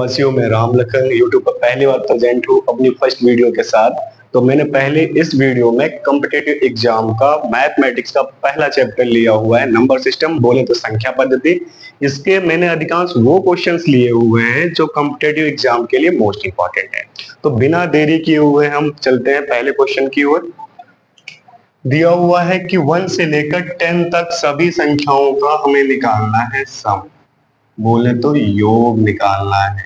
देशवासियों, मैं राम लखन यूट्यूब पर पहली बार प्रेजेंट हूँ अपनी फर्स्ट वीडियो के साथ। तो मैंने पहले इस वीडियो में कॉम्पिटिटिव एग्जाम का मैथमेटिक्स का पहला चैप्टर लिया हुआ है, नंबर सिस्टम, बोले तो संख्या पद्धति। इसके मैंने अधिकांश वो क्वेश्चंस लिए हुए हैं जो कॉम्पिटिटिव एग्जाम के लिए मोस्ट इंपॉर्टेंट है। तो बिना देरी किए हुए हम चलते हैं पहले क्वेश्चन की ओर। दिया हुआ है कि 1 से लेकर 10 तक सभी संख्याओं का हमें निकालना है सम, बोले तो योग निकालना है,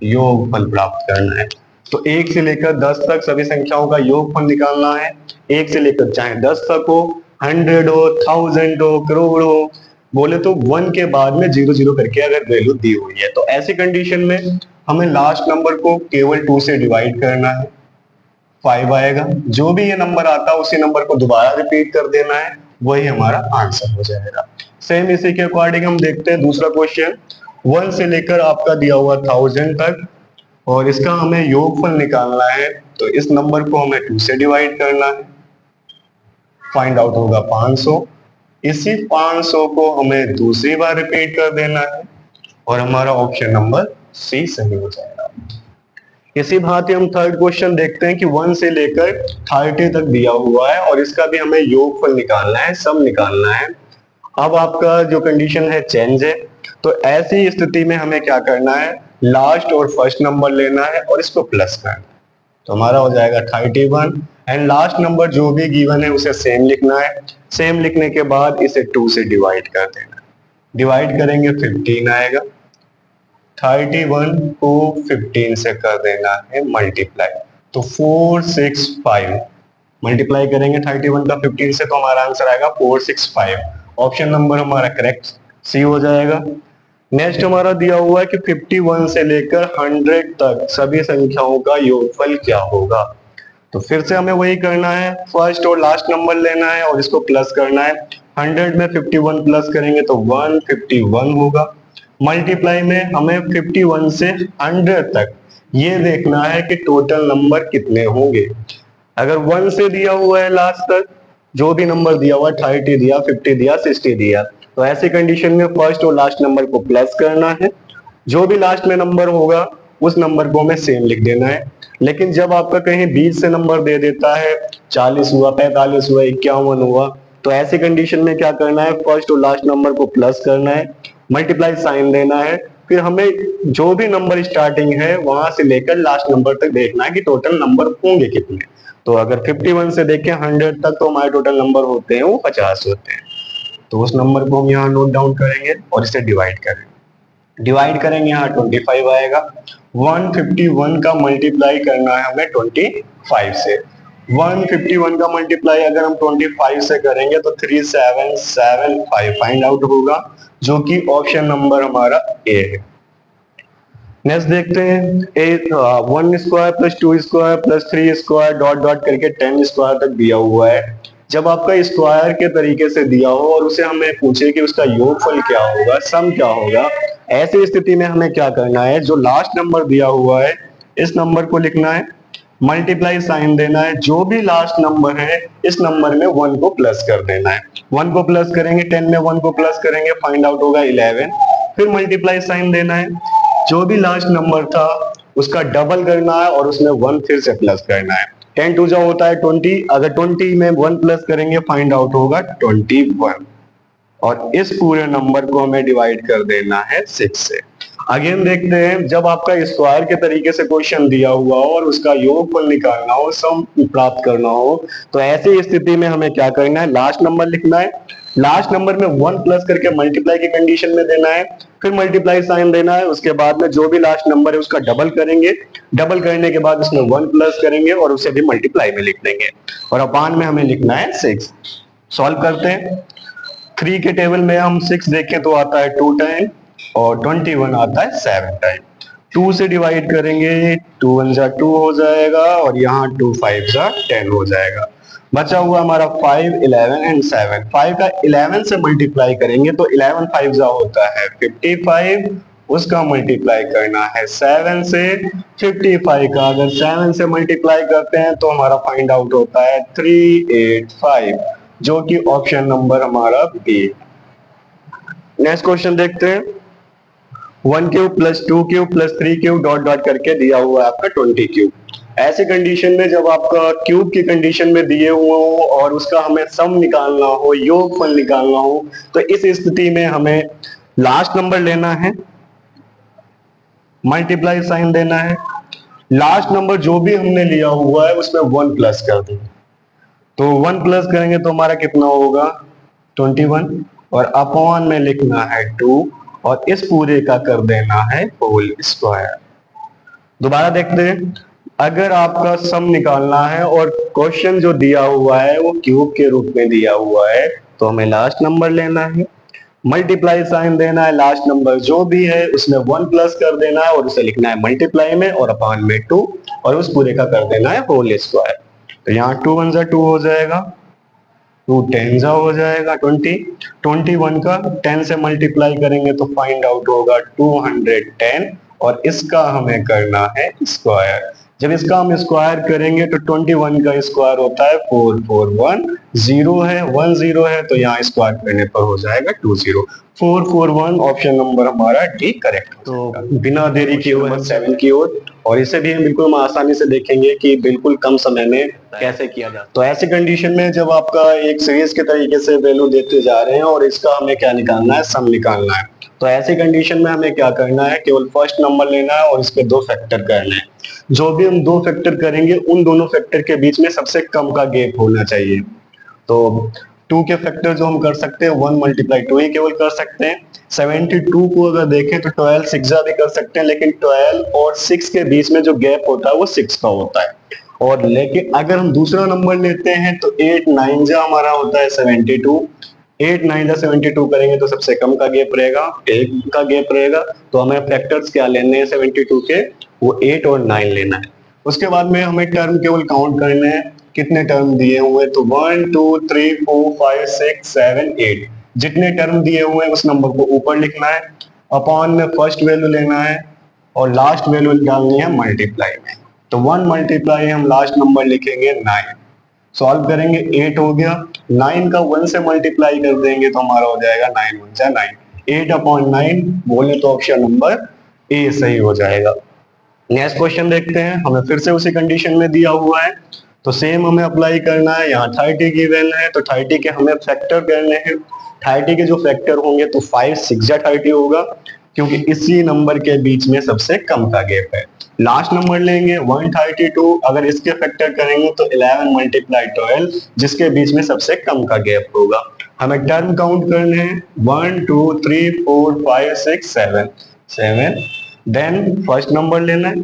योगफल प्राप्त करना है। तो 1 से लेकर 10 तक सभी संख्याओं का योगफल निकालना है। 1 से लेकर चाहे 10 तक हो, 100 हो, 1000 हो, करोड़ हो, बोले तो 1 के बाद में 0 0 करके अगर वैल्यू दी हुई है तो ऐसी कंडीशन में हमें लास्ट नंबर को केवल 2 से डिवाइड करना है, 5 आएगा। जो भी ये नंबर आता है उसी नंबर को दोबारा रिपीट कर देना है, वही हमारा आंसर हो जाएगा। सेम इसी के अकॉर्डिंग हम देखते हैं दूसरा क्वेश्चन। 1 से लेकर आपका दिया हुआ 1000 तक और इसका हमें योगफल निकालना है, तो इस नंबर को हमें 2 से डिवाइड करना है, फाइंड आउट होगा 500। इसी 500 को हमें दूसरी बार रिपीट कर देना है और हमारा ऑप्शन नंबर सी सही हो जाएगा। इसी भांति हम थर्ड क्वेश्चन देखते हैं कि 1 से लेकर 30 तक दिया हुआ है और इसका भी हमें योगफल निकालना है, सम निकालना है। अब आपका जो कंडीशन है चेंज है, तो ऐसी स्थिति में हमें क्या करना है, लास्ट और फर्स्ट नंबर लेना है और इसको प्लस करना है। तो हमारा हो जाएगा 31 एंड लास्ट नंबर जो भी गिवन है उसे सेम लिखना है। सेम लिखने के बाद इसे 2 से डिवाइड कर देना है, डिवाइड करेंगे 15 आएगा। 31 को 15 से कर देना है मल्टीप्लाई, तो 465 मल्टीप्लाई करेंगे 31 का 15 से तो हमारा आंसर आएगा 465। ऑप्शन नंबर हमारा करेक्ट सी हो जाएगा। नेक्स्ट हमारा दिया हुआ है कि 51 से लेकर 100 तक सभी संख्याओं का योगफल क्या होगा। तो फिर से हमें वही करना है, फर्स्ट और लास्ट नंबर लेना है और इसको प्लस करना है। 100 में 51 प्लस करेंगे तो 151 होगा। मल्टीप्लाई में हमें 51 से 100 तक ये देखना है कि टोटल नंबर कितने होंगे। अगर 1 से दिया हुआ है लास्ट तक, जो भी नंबर दिया हुआ है 30 दिया, 50 दिया, 60 दिया, तो ऐसी कंडीशन में फर्स्ट और लास्ट नंबर को प्लस करना है। जो भी लास्ट में नंबर होगा उस नंबर को हमें सेम लिख देना है। लेकिन जब आपका कहीं 20 से नंबर दे देता है, 40 हुआ, 45 हुआ, 51 हुआ, तो ऐसी कंडीशन में क्या करना है, फर्स्ट और लास्ट नंबर को प्लस करना है, मल्टीप्लाई साइन देना है। फिर हमें जो भी नंबर स्टार्टिंग है वहां से लेकर लास्ट नंबर तक देखना है कि टोटल नंबर होंगे कितने। तो अगर 51 से देखें 100 तक तो हमारे टोटल नंबर होते हैं वो 50 होते हैं। तो उस नंबर को हम यहाँ नोट डाउन करेंगे और इसे डिवाइड करेंगे। डिवाइड करेंगे यहाँ 25 आएगा। 151 का मल्टीप्लाई करना है हमें 25 से। 151 का मल्टीप्लाई अगर हम 25 से करेंगे तो 3775 फाइंड आउट होगा, जो कि ऑप्शन नंबर हमारा ए है। नेक्स्ट देखते हैं 1 square plus 2 square plus 3 square dot dot करके 10 स्क्वायर तक दिया हुआ है। जब आपका स्क्वायर के तरीके से दिया हो और उसे हमें पूछे कि उसका योगफल क्या होगा, सम क्या होगा, ऐसी स्थिति में हमें क्या करना है, जो लास्ट नंबर दिया हुआ है इस नंबर को लिखना है, मल्टीप्लाई साइन देना है। जो भी लास्ट नंबर है इस नंबर में 1 को प्लस कर देना है। 1 को प्लस करेंगे, 10 में 1 को प्लस करेंगे, फाइंड आउट होगा 11। फिर मल्टीप्लाई साइन देना है, जो भी लास्ट नंबर था उसका डबल करना है और उसमें 1 फिर से प्लस करना है। 10 टू जा होता है 20, अगर 20 में 1 प्लस करेंगे फाइंड आउट होगा 21 और इस पूरे नंबर को हमें डिवाइड कर देना है 6 से। अगेन देखते हैं, जब आपका स्क्वायर के तरीके से क्वेश्चन दिया हुआ हो और उसका योगफल निकालना हो, सम प्राप्त करना हो, तो ऐसी स्थिति में हमें क्या करना है, लास्ट नंबर लिखना है, लास्ट नंबर में 1 प्लस करके मल्टीप्लाई की कंडीशन में देना है, फिर मल्टीप्लाई साइन देना है। उसके बाद में जो भी लास्ट नंबर है उसका डबल करेंगे, डबल करने के बाद उसमें 1 प्लस करेंगे और उसे भी मल्टीप्लाई में लिख देंगे और अपान में हमें लिखना है 6। सॉल्व करते हैं। 3 के टेबल में हम 6 देखें तो आता है 2 टाइम और 21 आता है 7 टाइम। 2 से डिवाइड करेंगे, 2 1 जा 2 हो जाएगा और यहाँ 2 5 जा 10 हो जाएगा। बचा हुआ हमारा 5, 11 एंड 7। 5 का 11 से मल्टीप्लाई करेंगे तो 11 5 जा होता है 55, उसका मल्टीप्लाई करना है 7 से। 55 का अगर 7 से मल्टीप्लाई करते हैं तो हमारा फाइंड आउट होता है 385, जो कि ऑप्शन नंबर हमारा बी। नेक्स्ट क्वेश्चन देखते हैं। 1 cube plus 2 cube plus 3 cube dot dot करके दिया हुआ है आपका 20 क्यूब। ऐसे कंडीशन में जब आपका क्यूब की कंडीशन में दिए हुए हो और उसका हमें सम निकालना हो, योगफल निकालना हो, तो इस स्थिति में हमें लास्ट नंबर लेना है, मल्टीप्लाई साइन देना है, लास्ट नंबर जो भी हमने लिया हुआ है उसमें 1 प्लस कर देंगे। तो 1 प्लस करेंगे तो हमारा कितना होगा 21, और अपॉन में लिखना है 2 और इस पूरे का कर देना है होल स्क्वायर। दोबारा देखते हैं, अगर आपका सम निकालना है और क्वेश्चन जो दिया हुआ है वो क्यूब के रूप में दिया हुआ है, तो हमें लास्ट नंबर लेना है, मल्टीप्लाई साइन देना है, लास्ट नंबर जो भी है उसमें 1 प्लस कर देना है और उसे लिखना है मल्टीप्लाई में और अपॉन में 2 और उस पूरे का कर देना है होल स्क्वायर। तो यहाँ 2 1 2 हो जाएगा, 2 10 हो जाएगा 20, 21 का 10 से मल्टीप्लाई करेंगे तो फाइंड आउट होगा 210 और इसका हमें करना है स्क्वायर। जब इसका हम स्क्वायर करेंगे तो 21 का स्क्वायर होता है 441, 0 है 10 है तो यहाँ स्क्वायर करने पर हो जाएगा 20, 441 ऑप्शन नंबर हमारा डी करेक्ट। तो बिना देरी किए हुए 7 की ओर, और इसे भी हम बिल्कुल आसानी से देखेंगे कि बिल्कुल कम समय में कैसे किया जाता है। तो ऐसी कंडीशन में जब आपका एक सीरीज के तरीके से वैल्यू देते जा रहे हैं और इसका हमें क्या निकालना है, सम निकालना है, तो ऐसी कंडीशन में हमें क्या करना है, केवल फर्स्ट नंबर लेना है और इसके 2 फैक्टर करने हैं। जो भी हम 2 फैक्टर करेंगे उन दोनों फैक्टर के बीच में सबसे कम का गैप होना चाहिए। तो 2 के फैक्टर जो हम कर सकते हैं 1 मल्टीप्लाई 2 ही केवल कर सकते हैं। 72 को अगर देखें तो 12 6 भी कर सकते हैं, लेकिन 12 और 6 के बीच में जो गैप होता है वो 6 का होता है। और लेकिन अगर हम दूसरा नंबर लेते हैं तो 8 9 हमारा होता है 72, 8 9 72 करेंगे तो सबसे कम का गैप रहेगा, 1 का गैप रहेगा। तो हमें फैक्टर्स क्या लेने हैं 72 के, वो 8 और 9 लेना है। उसके बाद में हमें टर्म केवल काउंट करने हैं, कितने टर्म दिए हुए, तो 1 2 3 4 5 6 7 8, जितने टर्म दिए हुए हैं उस नंबर को ऊपर लिखना है, अपॉन में फर्स्ट वैल्यू लेना है और लास्ट वैल्यू निकालनी है मल्टीप्लाई में। तो 1 मल्टीप्लाई हम लास्ट नंबर लिखेंगे 9, सॉल्व करेंगे 8 हो गया, 9 का 1 से मल्टीप्लाई कर देंगे तो हमारा हो जाएगा 9 1 जा 9, 8 अपॉन 9 बोले तो ऑप्शन नंबर ए सही हो जाएगा। नेक्स्ट क्वेश्चन देखते हैं, हमें फिर से उसी कंडीशन में दिया हुआ है तो सेम हमें अप्लाई करना है। यहाँ 30 गिवन है तो 30 के हमें फैक्टर करने हैं। 30 के जो फैक्टर होंगे तो 5 6 30 होगा, क्योंकि इसी नंबर के बीच में सबसे कम का गैप है। लास्ट नंबर लेंगे 132, अगर इसके फैक्टर करेंगे तो 11 मल्टीप्लाई 12, जिसके बीच में सबसे कम का गैप होगा। हमें टर्म काउंट करने हैं 1 2 3 4 5 6 7, देन फर्स्ट नंबर लेना है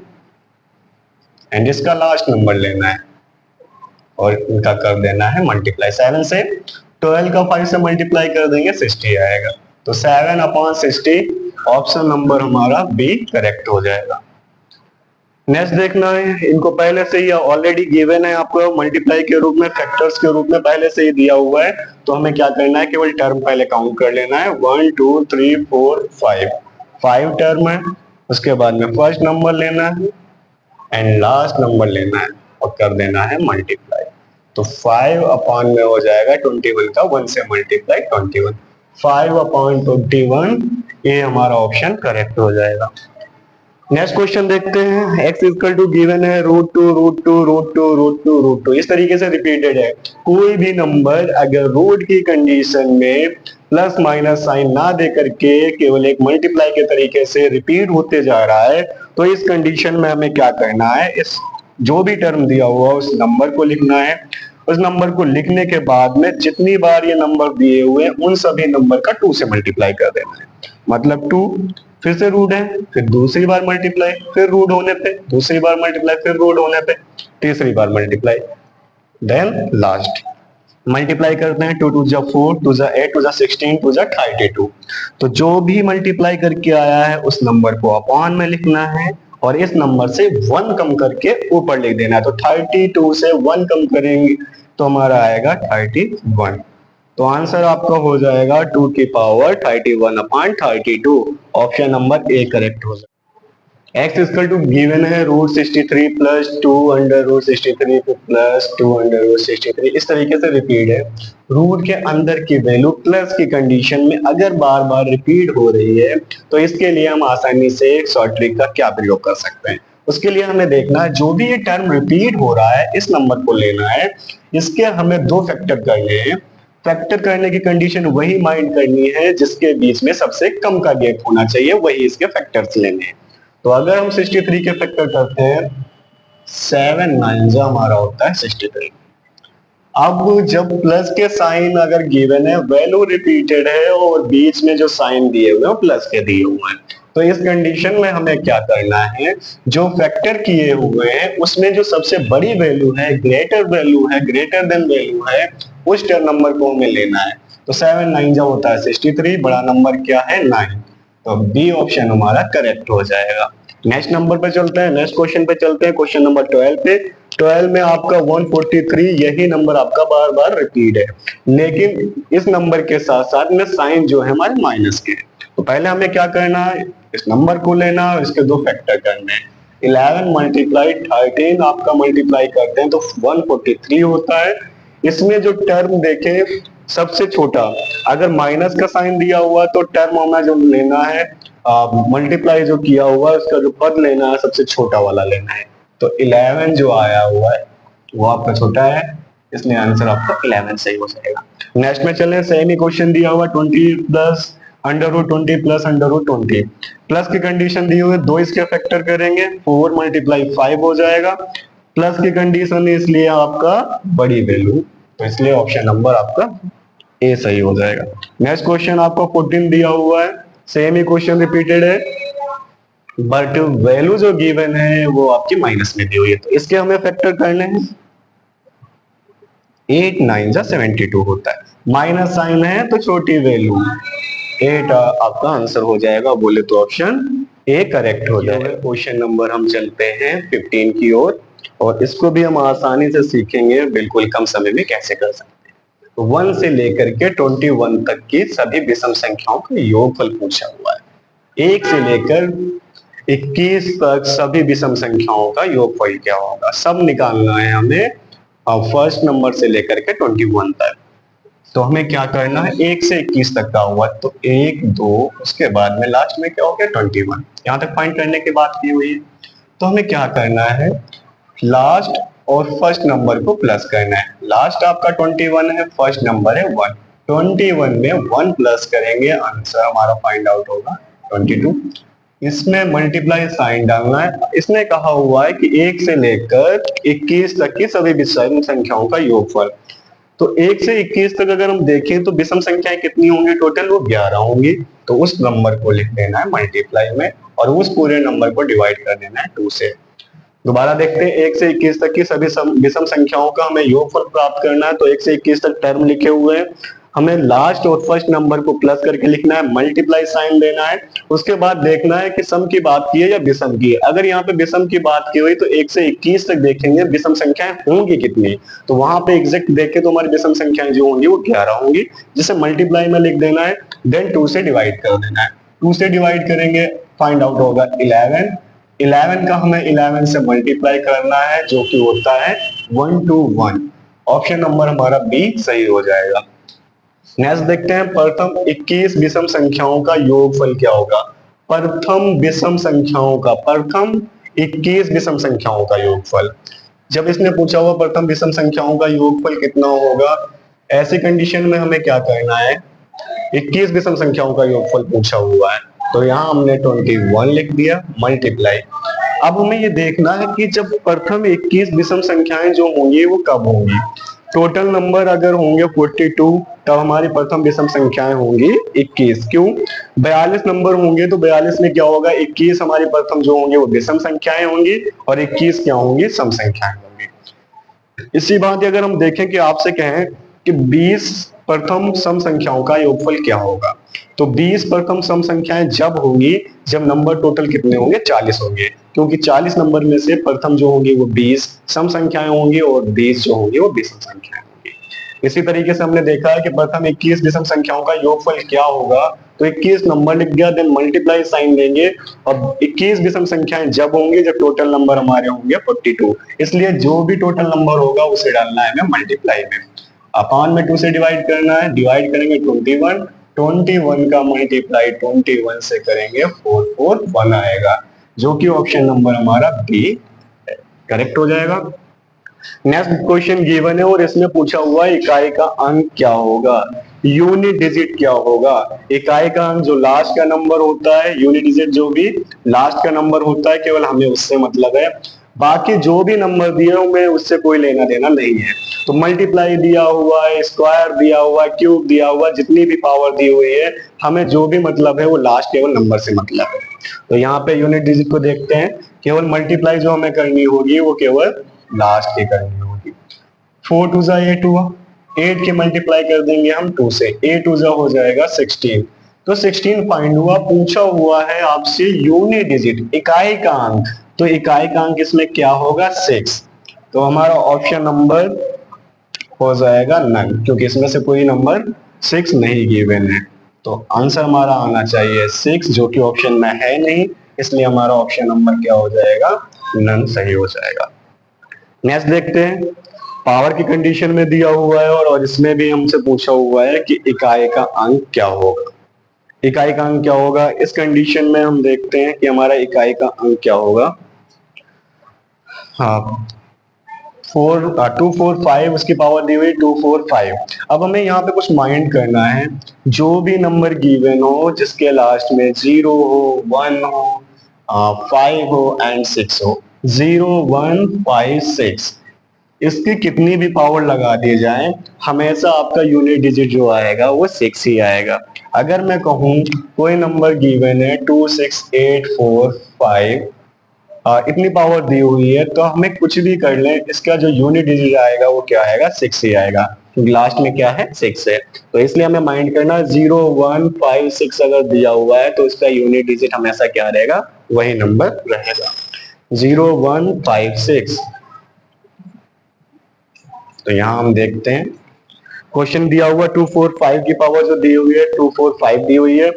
एंड इसका लास्ट नंबर लेना है और इनका कर देना है मल्टीप्लाई। 7 से 12 का 5 से मल्टीप्लाई कर देंगे 60 आएगा, तो 7 अपॉन 60 ऑप्शन नंबर हमारा बी करेक्ट हो जाएगा। नेक्स्ट देखना है, इनको पहले से ही ऑलरेडी गिवन है आपको मल्टीप्लाई के रूप में, फैक्टर्स के रूप में पहले से ही दिया हुआ है, तो हमें क्या करना है, केवल टर्म पहले काउंट कर लेना है 1 2 3 4 5 टर्म है। उसके बाद में फर्स्ट नंबर लेना है एंड लास्ट नंबर लेना है और कर देना है मल्टीप्लाई। तो 5 अपॉन में हो जाएगा 21 का 1 से मल्टीप्लाई 21, 5 अपॉन 21, ये हमारा ऑप्शन करेक्ट हो जाएगा। नेक्स्ट क्वेश्चन देखते हैं, x इक्वल टू गिवन है √2 इस तरीके से रिपीटेड है। कोई भी नंबर अगर रूट की कंडीशन में प्लस माइनस साइन ना दे करके केवल एक मल्टीप्लाई के तरीके से रिपीट होते जा रहा है, तो इस कंडीशन में हमें क्या करना है, इस जो भी टर्म दिया हुआ उस नंबर को लिखना है। उस नंबर को लिखने के बाद में जितनी बार ये नंबर दिए हुए हैं उन सभी नंबर का 2 से मल्टीप्लाई कर देना है। मतलब 2 फिर से रूट है, फिर दूसरी बार मल्टीप्लाई, फिर रूट होने पे दूसरी बार मल्टीप्लाई, फिर रूट होने पे तीसरी बार मल्टीप्लाई, देन लास्ट मल्टीप्लाई करते हैं। 2 2 जा 4, 2 जा 8, 2 जा 16, 2 जा 32। तो जो भी मल्टीप्लाई करके आया है उस नंबर को अपॉन में लिखना है और इस नंबर से 1 कम करके ऊपर लिख देना है। तो 32 से 1 कम करेंगे तो हमारा आएगा 31। तो आंसर आपका हो जाएगा 2 की power 31 upon 32, option number A correct हो जाएगा। x इक्वल टू गिवन है √63 प्लस 2√63 प्लस 2√63, इस तरीके से रिपीट है। रूट के अंदर की वैल्यू प्लस की कंडीशन में अगर बार बार रिपीट हो रही है तो इसके लिए हम आसानी से एक शॉर्ट ट्रिक का क्या प्रयोग कर सकते हैं। उसके लिए हमें देखना है जो भी ये टर्म रिपीट हो रहा है इस नंबर को लेना है, इसके हमें दो फैक्टर करने हैं। फैक्टर करने की कंडीशन वही माइंड करनी है जिसके बीच में सबसे कम का गैप होना चाहिए, वही इसके फैक्टर्स लेने हैं। तो अगर हम 63 के फैक्टर करते हैं, 7 9 हमारा होता है 63। अब जब प्लस के साइन अगर गिवन है, वैल्यू रिपीटेड है और बीच में जो साइन दिए हुए हैं प्लस के दिए हुए हैं, तो इस कंडीशन में हमें क्या करना है, जो फैक्टर किए हुए हैं उसमें जो सबसे बड़ी वैल्यू है, ग्रेटर वैल्यू है, ग्रेटर देन वैल्यू है, उस टर्म नंबर को हमें लेना है। तो 7 9 होता है 63, बड़ा नंबर क्या है 9, तो बी ऑप्शन हमारा करेक्ट हो जाएगा। नेक्स्ट नंबर पे चलते हैं, नेक्स्ट क्वेश्चन पे चलते हैं, क्वेश्चन नंबर 12 पे। 12 में आपका 143, यही नंबर आपका बार बार रिपीट है, लेकिन इस नंबर के साथ साथ में साइन जो है हमारे माइनस के। तो पहले हमें क्या करना है, इस नंबर को लेना है, इसके दो फैक्टर करने हैं। 11 मल्टीप्लाई 13 आपका मल्टीप्लाई करते हैं तो 143 होता है। इसमें जो टर्म देखें सबसे छोटा, अगर माइनस का साइन दिया हुआ तो टर्म हमें जो लेना है, मल्टीप्लाई जो किया हुआ है उसका जो पद लेना है सबसे छोटा वाला लेना है। तो 11 जो आया हुआ है वो आपका छोटा है, इसलिए आंसर आपका 11 सही हो जाएगा। नेक्स्ट में चले, सेम ही क्वेश्चन दिया हुआ 20 प्लस √20 प्लस √20, प्लस की कंडीशन दी हुई है, दो इसके फैक्टर करेंगे, 4 मल्टीप्लाई 5 हो जाएगा। प्लस की कंडीशन है इसलिए आपका बड़ी वैल्यू, तो इसलिए ऑप्शन नंबर आपका ए सही हो जाएगा। नेक्स्ट क्वेश्चन आपको 14 दिया हुआ है, सेम ही क्वेश्चन रिपीटेड है, बट वैल्यू जो गिवन है वो आपकी माइनस में दी हुई है, तो इसके हमें फैक्टर करने हैं। 8 9 72 होता है, माइनस साइन है तो छोटी वैल्यू 8 आपका आंसर हो जाएगा, बोले तो ऑप्शन ए करेक्ट हो जाएगा। क्वेश्चन नंबर हम चलते हैं 15 की ओर, और इसको भी हम आसानी से सीखेंगे बिल्कुल कम समय में कैसे कर सकते हैं। तो 1 से लेकर के 21 तक की सभी विषम संख्याओं का योगफल पूछा हुआ है। 1 से लेकर 21 तक सभी विषम संख्याओं का योगफल क्या होगा, सब निकालना है हमें, फर्स्ट नंबर से लेकर के 21 तक। तो हमें क्या करना है, 1 से 21 तक का हुआ तो 1 2, उसके बाद में लास्ट में क्या हो गया 21, यहां तक फाइंड करने की बात की हुई है। तो हमें क्या करना है, लास्ट और फर्स्ट नंबर को प्लस करना है। लास्ट आपका 21 है, फर्स्ट नंबर है 1, 21 में 1 प्लस करेंगे, आंसर हमारा फाइंड आउट होगा 22। इसमें मल्टीप्लाई साइन डालना है। इसने कहा हुआ है कि 1 से लेकर 21 तक की सभी विषम संख्याओं का योगफल। तो 1 से 21 तक अगर हम देखें तो विषम संख्याएं कितनी होंगी टोटल, वो 11 होंगी। तो उस नंबर को लिख देना है मल्टीप्लाई में, और उस पूरे नंबर को डिवाइड कर देना है 2 से। दोबारा देखते हैं, 1 से 21 तक की सभी विषम संख्याओं का हमें योगफल प्राप्त करना है। तो 1 से 21 तक टर्म लिखे हुए हैं, हमें लास्ट और फर्स्ट नंबर को प्लस करके लिखना है, मल्टीप्लाई साइन देना है। उसके बाद देखना है कि सम की बात की है या विषम की है। अगर यहाँ पे विषम की बात की हुई तो 1 से 21 तक देखेंगे विषम संख्याएं होंगी कितनी, तो वहां पे एग्जैक्ट देखें तो हमारी विषम संख्याएं जो होंगी वो 11 होंगी, जिसे मल्टीप्लाई में लिख देना है, देन 2 से डिवाइड कर देना है। 2 से डिवाइड करेंगे, फाइंड आउट होगा 11। 11 का हमें 11 से मल्टीप्लाई करना है, जो कि होता है 121। ऑप्शन नंबर हमारा बी सही हो जाएगा। नेक्स्ट देखते हैं, प्रथम 21 विषम संख्याओं का योगफल क्या होगा। प्रथम विषम संख्याओं का, प्रथम 21 विषम संख्याओं का योगफल। जब इसने पूछा हुआ प्रथम विषम संख्याओं का योगफल कितना होगा, ऐसी कंडीशन में हमें क्या करना है, 21 विषम संख्याओं का योगफल पूछा हुआ है, तो यहाँ हमने 21 लिख दिया, मल्टीप्लाई। अब हमें ये देखना है कि जब प्रथम 21 विषम संख्याएं जो होंगी वो कब होंगी। टोटल नंबर अगर होंगे 42, तब हमारी प्रथम विषम संख्याएं होंगी 21। क्यों, 42 नंबर होंगे तो 42 में क्या होगा, 21 हमारी प्रथम जो होंगे वो विषम संख्याएं होंगी और 21 क्या होंगी, सम संख्याएं होंगी। इसी बात अगर हम देखें कि आपसे कहें कि 20 प्रथम सम संख्याओं का योगफल क्या होगा, तो 20 प्रथम सम संख्याएं जब होंगी जब नंबर टोटल कितने होंगे, 40 होंगे, क्योंकि 40 नंबर में से प्रथम जो होंगे वो 20 सम संख्याएं होंगी और 20 जो होंगी वो विषम संख्याएं होंगी। इसी तरीके से हमने देखा है कि प्रथम 21 विषम संख्याओं का योगफल क्या होगा, तो 21 नंबर लिख दिया, देन मल्टीप्लाई साइन देंगे। अब 21 विषम संख्याएं जब होंगी जब टोटल नंबर हमारे होंगे 42, इसलिए जो भी टोटल नंबर होगा उसे डालना है हमें मल्टीप्लाई में। अपान में 2 से डिवाइड करना है, डिवाइड करेंगे 21, 21 का मल्टीप्लाई 21 से करेंगे 441 आएगा, जो कि ऑप्शन नंबर हमारा बी करेक्ट हो जाएगा। नेक्स्ट क्वेश्चन गिवन है और इसमें पूछा हुआ है इकाई का अंक क्या होगा, यूनिट डिजिट क्या होगा। इकाई का अंक जो लास्ट का नंबर होता है, यूनिट डिजिट जो भी लास्ट का नंबर होता है, केवल हमें उससे मतलब है, बाकी जो भी नंबर दिए हुए उससे कोई लेना देना नहीं है। तो मल्टीप्लाई दिया हुआ है, स्क्वायर दिया हुआ है, क्यूब दिया हुआ है, जितनी भी पावर दी हुई है, हमें जो भी मतलब है वो लास्ट केवल नंबर से मतलब है। तो यहाँ पे यूनिट डिजिट को देखते हैं, केवल मल्टीप्लाई जो हमें करनी होगी वो केवल लास्ट की करनी होगी। 4 टू जा 8 हुआ, 8 के मल्टीप्लाई कर देंगे हम 2 से, 8 टू जा हो जाएगा 16। तो 16 फाइंड हुआ, पूछा हुआ है आपसे यूनिट डिजिट इकाई का अंक, तो इकाई का अंक इसमें क्या होगा 6। तो हमारा ऑप्शन नंबर हो जाएगा नन, क्योंकि इसमें से कोई नंबर 6 नहीं गिवन है। तो आंसर हमारा आना चाहिए 6, जो कि ऑप्शन में है नहीं, इसलिए हमारा ऑप्शन नंबर क्या हो जाएगा, नन सही हो जाएगा। नेक्स्ट देखते हैं, पावर की कंडीशन में दिया हुआ है और इसमें भी हमसे पूछा हुआ है कि इकाई का अंक क्या होगा। इकाई का अंक क्या होगा, इस कंडीशन में हम देखते हैं कि हमारा इकाई का अंक क्या होगा। हाँ, 245 उसकी पावर दी हुई 245। अब हमें यहाँ पे कुछ माइंड करना है, जो भी नंबर गिवन हो जिसके लास्ट में 0 हो, 1 हो, 5 हो एंड 6 हो, 0 1 5 6, इसकी कितनी भी पावर लगा दी जाए, हमेशा आपका यूनिट डिजिट जो आएगा वो 6 ही आएगा। अगर मैं कहूँ कोई नंबर गिवन है 2 6 8 4 5, इतनी पावर दी हुई है, तो हमें कुछ भी कर लें, इसका जो यूनिट डिजिट आएगा वो क्या आएगा 6 ही आएगा, क्योंकि लास्ट में क्या है 6 है। तो इसलिए हमें माइंड करना 0 1 5 6 अगर दिया हुआ है तो इसका यूनिट डिजिट हमेशा क्या रहेगा, वही नंबर रहेगा 0 1 5 6। तो यहां हम देखते हैं क्वेश्चन दिया हुआ 245 की पावर जो दी हुई है 245 दी हुई है,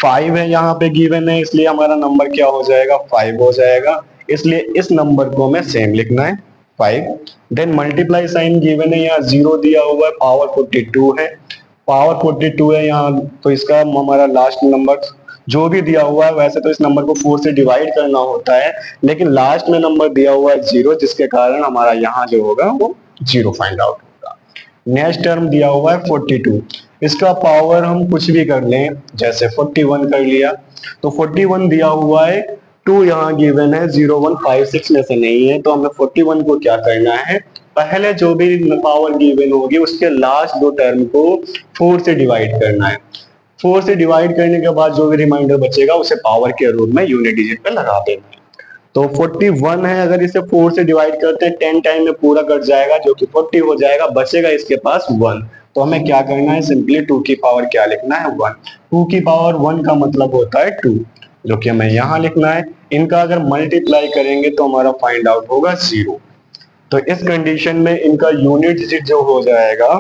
5 है यहाँ पे गिवन है, इसलिए हमारा नंबर क्या हो जाएगा 5 हो जाएगा। इसलिए इस नंबर को हमें सेम लिखना है 5। देन मल्टीप्लाई साइन गिवन है, यहाँ 0 दिया हुआ है, पावर 42 है, पावर 42 है यहाँ, तो इसका हमारा लास्ट नंबर जो भी दिया हुआ है, वैसे तो इस नंबर को 4 से डिवाइड करना होता है, लेकिन लास्ट में नंबर दिया हुआ है 0, जिसके कारण हमारा यहाँ जो होगा वो 0 फाइंड आउट होगा। नेक्स्ट टर्म दिया हुआ है 42, इसका पावर हम कुछ भी कर लें, जैसे 41 कर लिया, तो 41 दिया हुआ है, 2 यहाँ गिवन है, 0 1 5 6 में से नहीं है, तो हमें 41 को क्या करना है, पहले जो भी पावर गिवन होगी उसके लास्ट दो टर्म को 4 से डिवाइड करना है। 4 से डिवाइड करने के बाद जो भी रिमाइंडर बचेगा उसे पावर के रूप में यूनिट डिजिट पे लगा देना है। तो 41 है, अगर इसे 4 से डिवाइड करते हैं 10 टाइम में पूरा कट जाएगा, जो कि 40 हो जाएगा, बचेगा इसके पास 1। तो हमें क्या करना है, सिंपली 2 की पावर क्या लिखना है 1। 2 की पावर 1 का मतलब होता है 2, जो कि हमें यहाँ लिखना है। इनका अगर मल्टीप्लाई करेंगे तो हमारा फाइंड आउट होगा 0। तो इस कंडीशन में इनका यूनिट डिजिट जो हो जाएगा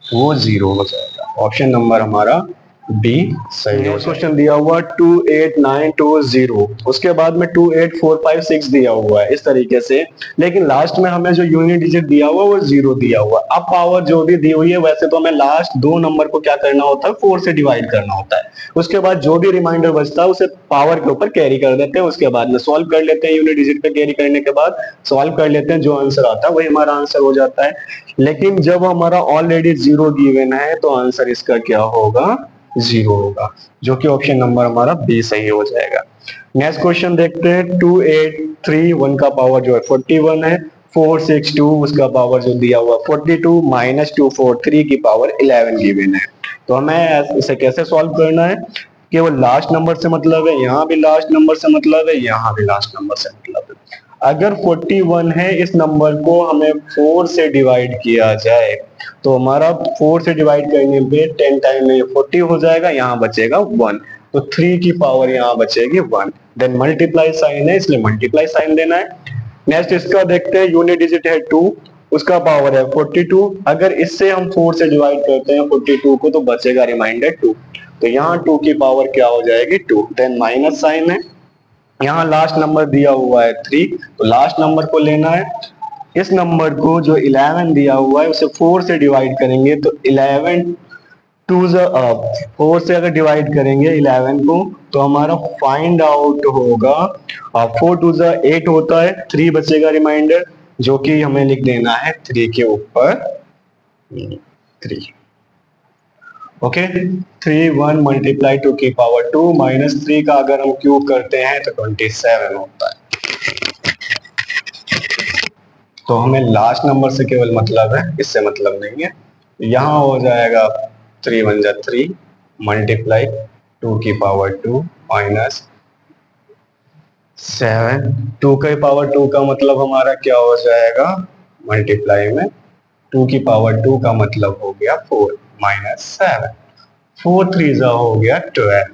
वो 0 हो जाएगा। ऑप्शन नंबर हमारा बी सही है। क्वेश्चन दिया हुआ 28920, उसके बाद में 28456 दिया हुआ है इस तरीके से, लेकिन लास्ट में हमें जो यूनिट डिजिट दिया हुआ वो 0 दिया हुआ। अब पावर जो भी दी हुई है, वैसे तो हमें लास्ट दो नंबर को क्या करना होता है 4 से डिवाइड करना होता है, उसके बाद जो भी रिमाइंडर बचता है उसे पावर के ऊपर कैरी कर देते हैं, उसके बाद में सॉल्व कर लेते हैं, यूनिट डिजिट पे कैरी करने के बाद सॉल्व कर लेते हैं, जो आंसर आता है वही हमारा आंसर हो जाता है। लेकिन जब हमारा ऑलरेडी 0 गिवन है तो आंसर इसका क्या होगा 0 होगा, जो कि ऑप्शन नंबर हमारा बी सही हो जाएगा। नेक्स्ट क्वेश्चन देखते हैं 2831 का पावर जो है 41 है, 462 उसका पावर जो दिया हुआ 42 माइनस 243 की पावर 11 गिवन है। तो हमें इसे कैसे सॉल्व करना है, केवल लास्ट नंबर से मतलब है, यहाँ भी लास्ट नंबर से मतलब है, यहाँ भी लास्ट नंबर से मतलब है। अगर 41 है, इस नंबर को हमें 4 से डिवाइड किया जाए तो हमारा 4 से डिवाइड करने पे 10 टाइम में 40 हो जाएगा, यहाँ बचेगा 1, तो 3 की पावर यहाँ बचेगी 1। देन मल्टीप्लाई साइन है, इसलिए मल्टीप्लाई साइन देना है। नेक्स्ट इसका देखते हैं, यूनिट डिजिट है 2, उसका पावर है 42। अगर इससे हम 4 से डिवाइड करते हैं 42 को तो बचेगा रिमाइंडर 2। तो यहाँ 2 की पावर क्या हो जाएगी 2, देन माइनस साइन है। यहाँ लास्ट नंबर दिया हुआ है 3, तो लास्ट नंबर को लेना है। इस नंबर को जो 11 दिया हुआ है उसे 4 से डिवाइड करेंगे तो 11 टू 4 से अगर डिवाइड करेंगे 11 को तो हमारा फाइंड आउट होगा 4 टू 8 होता है, 3 बचेगा रिमाइंडर, जो कि हमें लिख देना है 3 के ऊपर 3। ओके, 3 1 मल्टीप्लाई 2 की पावर 2 माइनस 3 का अगर हम क्यूब करते हैं तो 27 होता है। तो हमें लास्ट नंबर से केवल मतलब है, इससे मतलब नहीं है। यहाँ हो जाएगा 3 1 जा 3 मल्टीप्लाई 2 की पावर 2 माइनस 7, 2 की पावर 2 का मतलब हमारा क्या हो जाएगा मल्टीप्लाई में 2 की पावर 2 का मतलब हो गया 4 माइनस 7, 4 3 जा हो गया 12,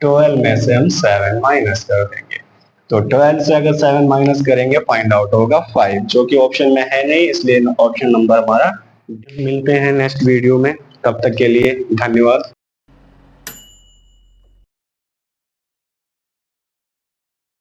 12 में से हम 7 माइनस कर देंगे। तो 12 से अगर 7 माइनस करेंगे फाइंड आउट होगा 5, जो कि ऑप्शन में है नहीं, इसलिए ऑप्शन नंबर हमारा। मिलते हैं नेक्स्ट वीडियो में, तब तक के लिए धन्यवाद।